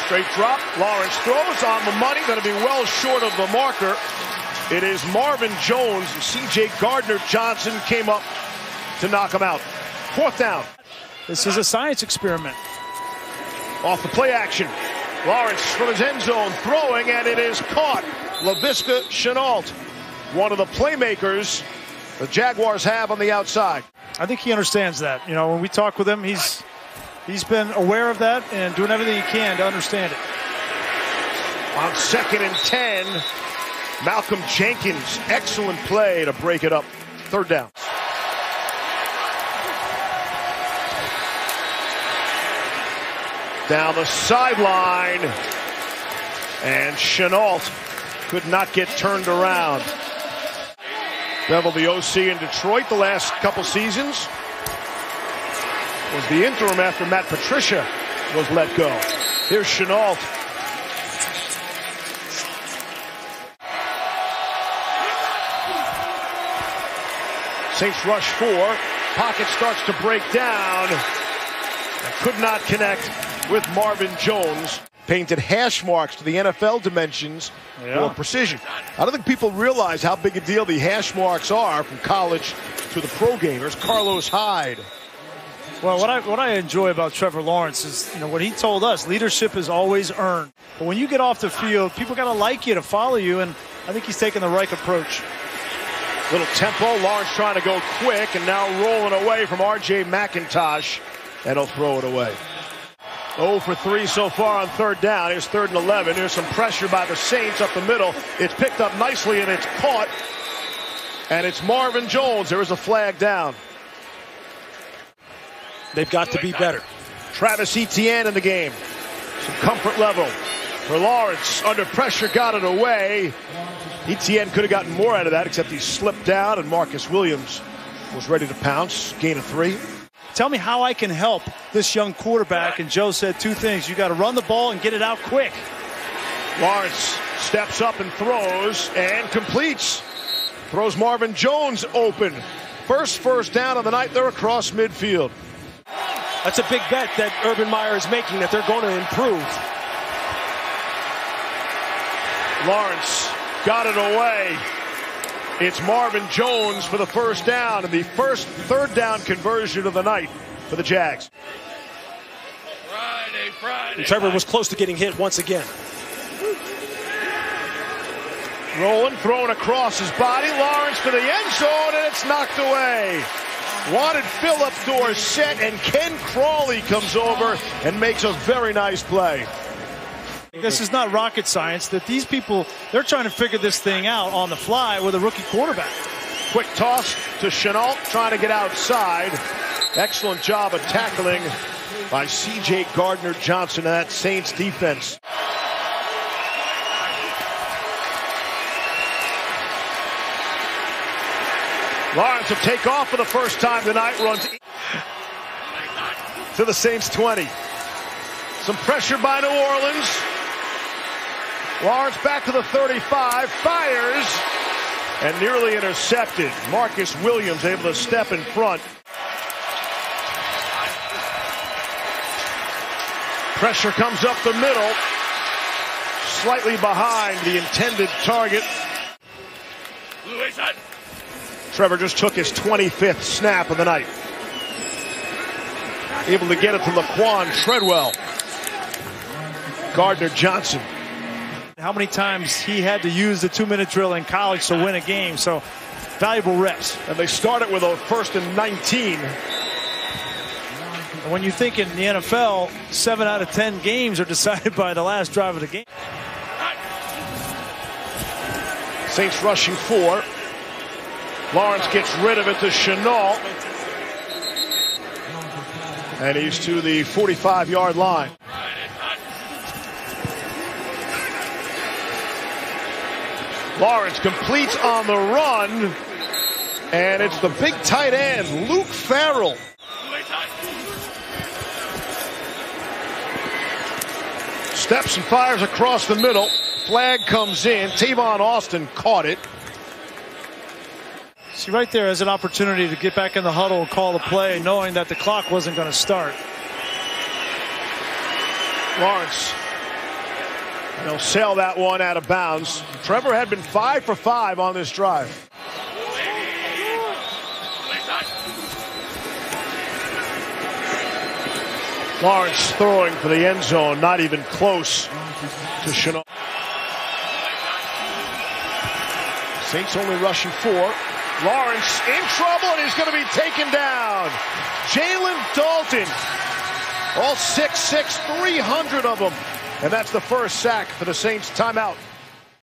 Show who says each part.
Speaker 1: Straight drop. Lawrence throws on the money. Going to be well short of the marker. It is Marvin Jones. C.J. Gardner-Johnson came up to knock him out. 4th down.
Speaker 2: This is a science experiment.
Speaker 1: Off the play action. Lawrence from his end zone throwing, and it is caught. Laviska Shenault, one of the playmakers the Jaguars have on the outside.
Speaker 2: I think he understands that. You know, when we talk with him, he's been aware of that and doing everything he can to understand it.
Speaker 1: On 2nd and 10, Malcolm Jenkins, excellent play to break it up. 3rd down. Down the sideline, and Shenault could not get turned around. Bevel, the OC in Detroit the last couple seasons, was the interim after Matt Patricia was let go. Here's Shenault. Saints rush 4. Pocket starts to break down. And could not connect with Marvin Jones. Painted hash marks to the NFL dimensions for precision. I don't think people realize how big a deal the hash marks are from college to the pro game. There's Carlos Hyde.
Speaker 2: Well, what I enjoy about Trevor Lawrence is, you know, what he told us, leadership is always earned. But when you get off the field, people got to like you to follow you, and I think he's taking the right approach.
Speaker 1: Little tempo. Lawrence trying to go quick, and now rolling away from R.J. McIntosh, and he'll throw it away. 0 for 3 so far on 3rd down. Here's 3rd and 11. Here's some pressure by the Saints up the middle. It's picked up nicely, and it's caught. And it's Marvin Jones. There is a flag down.
Speaker 3: They've got to be better.
Speaker 1: Travis Etienne in the game. Some comfort level for Lawrence. Under pressure, got it away. Etienne could have gotten more out of that, except he slipped down, and Marcus Williams was ready to pounce. Gain of 3.
Speaker 2: Tell me how I can help this young quarterback. And Joe said 2 things. You got to run the ball and get it out quick.
Speaker 1: Lawrence steps up and throws and completes. Throws Marvin Jones open. First down of the night. They're across midfield.
Speaker 3: That's a big bet that Urban Meyer is making, that they're going to improve.
Speaker 1: Lawrence got it away. It's Marvin Jones for the 1st down, and the first 3rd down conversion of the night for the Jags.
Speaker 3: And Trevor was close to getting hit once again.
Speaker 1: Rolling, throwing across his body. Lawrence to the end zone, and it's knocked away. Wanted Phillip Dorsett, and Ken Crawley comes over and makes a very nice play.
Speaker 2: This is not rocket science, that these people, they're trying to figure this thing out on the fly with a rookie quarterback.
Speaker 1: Quick toss to Shenault, trying to get outside. Excellent job of tackling by C.J. Gardner-Johnson and that Saints defense. Lawrence will take off for the first time tonight, runs to the Saints 20. Some pressure by New Orleans. Lawrence back to the 35, fires, and nearly intercepted. Marcus Williams able to step in front. Pressure comes up the middle, slightly behind the intended target. Trevor just took his 25th snap of the night. Able to get it to Laquan Treadwell. Gardner-Johnson.
Speaker 2: How many times he had to use the 2-minute drill in college to win a game, so valuable reps.
Speaker 1: And they started with a 1st and 19.
Speaker 2: And when you think in the NFL, 7 out of 10 games are decided by the last drive of the game.
Speaker 1: Saints rushing 4. Lawrence gets rid of it to Shenault. And he's to the 45-yard line. Lawrence completes on the run, and it's the big tight end, Luke Farrell. Steps and fires across the middle. Flag comes in. Tavon Austin caught it.
Speaker 2: See, right there is an opportunity to get back in the huddle and call the play, knowing that the clock wasn't going to start.
Speaker 1: Lawrence They'll sail that one out of bounds. Trevor had been 5 for 5 on this drive. Lawrence throwing for the end zone, not even close to Chenault. Saints only rushing 4. Lawrence in trouble, and he's going to be taken down. Jalen Dalton, all 6'6", 300 of them. And that's the first sack for the Saints. Timeout.